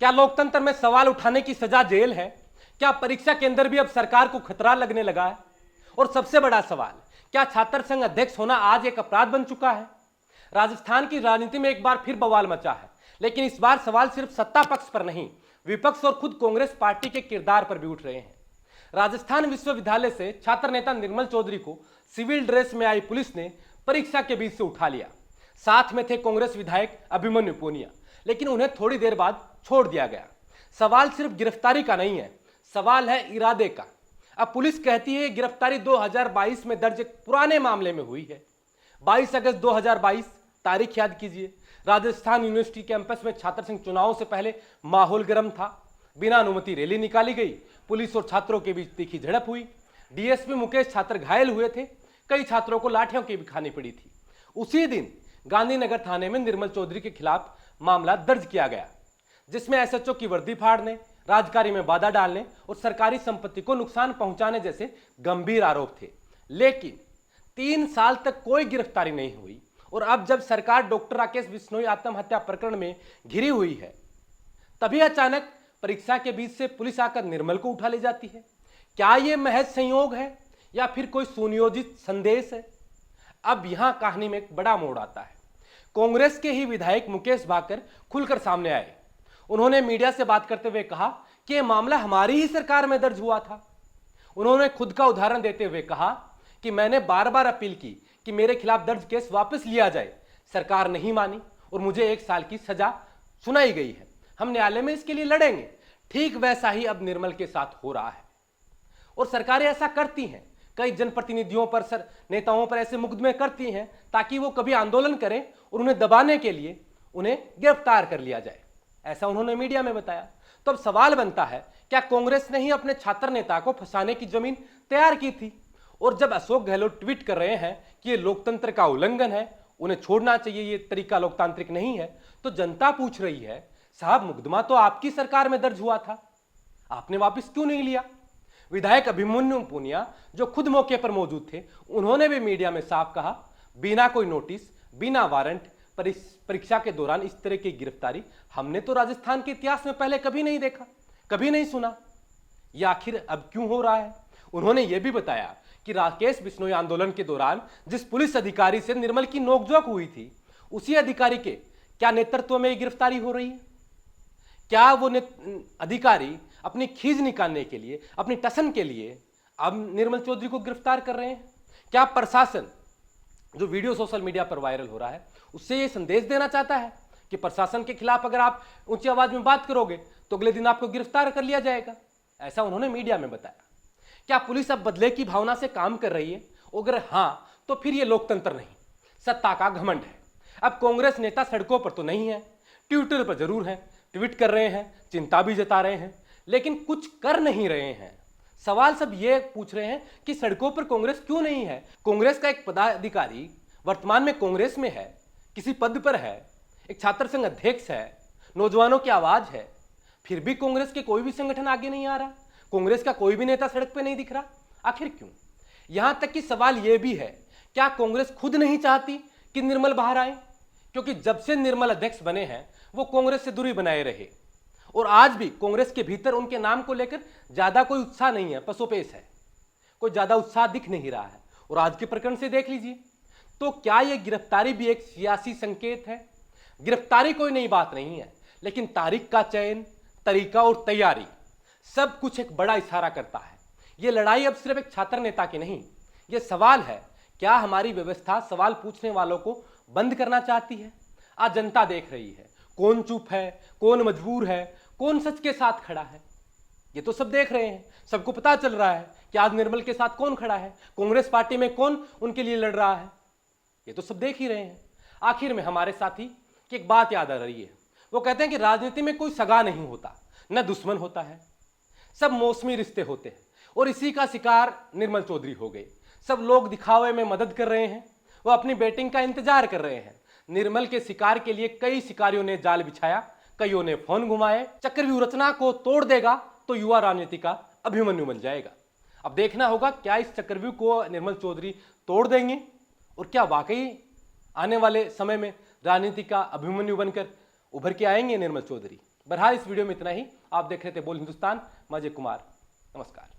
क्या लोकतंत्र में सवाल उठाने की सजा जेल है? क्या परीक्षा के अंदर भी अब सरकार को खतरा लगने लगा है? और सबसे बड़ा सवाल, क्या छात्र संघ अध्यक्ष होना आज एक अपराध बन चुका है? राजस्थान की राजनीति में एक बार फिर बवाल मचा है, लेकिन इस बार सवाल सिर्फ सत्ता पक्ष पर नहीं, विपक्ष और खुद कांग्रेस पार्टी के किरदार पर भी उठ रहे हैं। राजस्थान विश्वविद्यालय से छात्र नेता निर्मल चौधरी को सिविल ड्रेस में आई पुलिस ने परीक्षा के बीच से उठा लिया। साथ में थे कांग्रेस विधायक अभिमन्यु पूनिया, लेकिन उन्हें थोड़ी देर बाद छोड़ दिया गया। सवाल सिर्फ गिरफ्तारी का नहीं है, सवाल है इरादे का। अब पुलिस कहती है गिरफ्तारी 2022 में दर्ज एक पुराने मामले में हुई है। 22 अगस्त 2022, तारीख याद कीजिए। राजस्थान यूनिवर्सिटी कैंपस में छात्र संघ चुनावों से पहले माहौल गर्म था। बिना अनुमति रैली निकाली गई, पुलिस और छात्रों के बीच तीखी झड़प हुई। डीएसपी मुकेश छात्र घायल हुए थे, कई छात्रों को लाठियों की भी खानी पड़ी थी। उसी दिन गांधीनगर थाने में निर्मल चौधरी के खिलाफ मामला दर्ज किया गया, जिसमें एसएचओ की वर्दी फाड़ने, राजकारी में बाधा डालने और सरकारी संपत्ति को नुकसान पहुंचाने जैसे गंभीर आरोप थे। लेकिन 3 साल तक कोई गिरफ्तारी नहीं हुई और अब जब सरकार डॉक्टर राकेश बिश्नोई आत्महत्या प्रकरण में घिरी हुई है, तभी अचानक परीक्षा के बीच से पुलिस आकर निर्मल को उठा ले जाती है। क्या यह महज संयोग है या फिर कोई सुनियोजित संदेश है? अब यहां कहानी में एक बड़ा मोड़ आता है। कांग्रेस के ही विधायक मुकेश भाकर खुलकर सामने आए। उन्होंने मीडिया से बात करते हुए कहा कि यह मामला हमारी ही सरकार में दर्ज हुआ था। उन्होंने खुद का उदाहरण देते हुए कहा कि मैंने बार बार अपील की कि मेरे खिलाफ दर्ज केस वापस लिया जाए, सरकार नहीं मानी और मुझे 1 साल की सजा सुनाई गई है। हम न्यायालय में इसके लिए लड़ेंगे। ठीक वैसा ही अब निर्मल के साथ हो रहा है और सरकारें ऐसा करती हैं। कई जनप्रतिनिधियों पर, नेताओं पर ऐसे मुकदमे करती हैं ताकि वो कभी आंदोलन करें और उन्हें दबाने के लिए उन्हें गिरफ्तार कर लिया जाए। ऐसा उन्होंने मीडिया में बताया। तो अब सवाल बनता है, क्या कांग्रेस ने ही अपने छात्र नेता को फंसाने की जमीन तैयार की थी? और जब अशोक गहलोत ट्वीट कर रहे हैं कि ये लोकतंत्र का उल्लंघन है, उन्हें छोड़ना चाहिए, ये तरीका लोकतांत्रिक नहीं है, तो जनता पूछ रही है, साहब मुकदमा तो आपकी सरकार में दर्ज हुआ था, आपने वापस क्यों नहीं लिया? विधायक अभिमन्यु पूनिया, जो खुद मौके पर मौजूद थे, उन्होंने भी मीडिया में साफ कहा, बिना कोई नोटिस, बिना वारंट परीक्षा के दौरान इस तरह की गिरफ्तारी हमने तो राजस्थान के इतिहास में पहले कभी नहीं देखा, कभी नहीं सुना। यह आखिर अब क्यों हो रहा है? उन्होंने यह भी बताया कि राकेश बिश्नोई आंदोलन के दौरान जिस पुलिस अधिकारी से निर्मल की नोकझोंक हुई थी, उसी अधिकारी के क्या नेतृत्व में गिरफ्तारी हो रही है? क्या वो अधिकारी अपनी खींच निकालने के लिए, अपनी टसन के लिए अब निर्मल चौधरी को गिरफ्तार कर रहे हैं? क्या प्रशासन, जो वीडियो सोशल मीडिया पर वायरल हो रहा है, उससे ये संदेश देना चाहता है कि प्रशासन के खिलाफ अगर आप ऊंची आवाज में बात करोगे तो अगले दिन आपको गिरफ्तार कर लिया जाएगा? ऐसा उन्होंने मीडिया में बताया। क्या पुलिस अब बदले की भावना से काम कर रही है? अगर हां, तो फिर यह लोकतंत्र नहीं, सत्ता का घमंड है। अब कांग्रेस नेता सड़कों पर तो नहीं है, ट्विटर पर जरूर है, ट्वीट कर रहे हैं, चिंता भी जता रहे हैं, लेकिन कुछ कर नहीं रहे हैं। सवाल सब ये पूछ रहे हैं कि सड़कों पर कांग्रेस क्यों नहीं है? कांग्रेस का एक पदाधिकारी वर्तमान में कांग्रेस में है, किसी पद पर है, एक छात्र संघ अध्यक्ष है, नौजवानों की आवाज है, फिर भी कांग्रेस के कोई भी संगठन आगे नहीं आ रहा, कांग्रेस का कोई भी नेता सड़क पे नहीं दिख रहा। आखिर क्यों? यहां तक कि सवाल यह भी है, क्या कांग्रेस खुद नहीं चाहती कि निर्मल बाहर आए? क्योंकि जब से निर्मल अध्यक्ष बने हैं, वो कांग्रेस से दूरी बनाए रहे और आज भी कांग्रेस के भीतर उनके नाम को लेकर ज्यादा कोई उत्साह नहीं है, पसोपेश है, कोई ज्यादा उत्साह दिख नहीं रहा है। और आज के प्रकरण से देख लीजिए, तो क्या यह गिरफ्तारी भी एक सियासी संकेत है? गिरफ्तारी कोई नई बात नहीं है, लेकिन तारीख का चयन, तरीका और तैयारी, सब कुछ एक बड़ा इशारा करता है। यह लड़ाई अब सिर्फ एक छात्र नेता की नहीं, यह सवाल है, क्या हमारी व्यवस्था सवाल पूछने वालों को बंद करना चाहती है? आज जनता देख रही है, कौन चुप है, कौन मजबूर है, कौन सच के साथ खड़ा है। ये तो सब देख रहे हैं, सबको पता चल रहा है कि आज निर्मल के साथ कौन खड़ा है, कांग्रेस पार्टी में कौन उनके लिए लड़ रहा है। ये तो सब देख ही रहे हैं। आखिर में हमारे साथी की एक बात याद आ रही है, वो कहते हैं कि राजनीति में कोई सगा नहीं होता, न दुश्मन होता है, सब मौसमी रिश्ते होते हैं। और इसी का शिकार निर्मल चौधरी हो गए। सब लोग दिखावे में मदद कर रहे हैं, वो अपनी बैटिंग का इंतजार कर रहे हैं। निर्मल के शिकार के लिए कई शिकारियों ने जाल बिछाया, कईयों ने फोन घुमाए। चक्रव्यूह रचना को तोड़ देगा तो युवा राजनीति का अभिमन्यु बन जाएगा। अब देखना होगा क्या इस चक्रव्यूह को निर्मल चौधरी तोड़ देंगे और क्या वाकई आने वाले समय में राजनीति का अभिमन्यु बनकर उभर के आएंगे निर्मल चौधरी। बहरहाल इस वीडियो में इतना ही। आप देख रहे थे बोल हिंदुस्तान, मैं अजय कुमार, नमस्कार।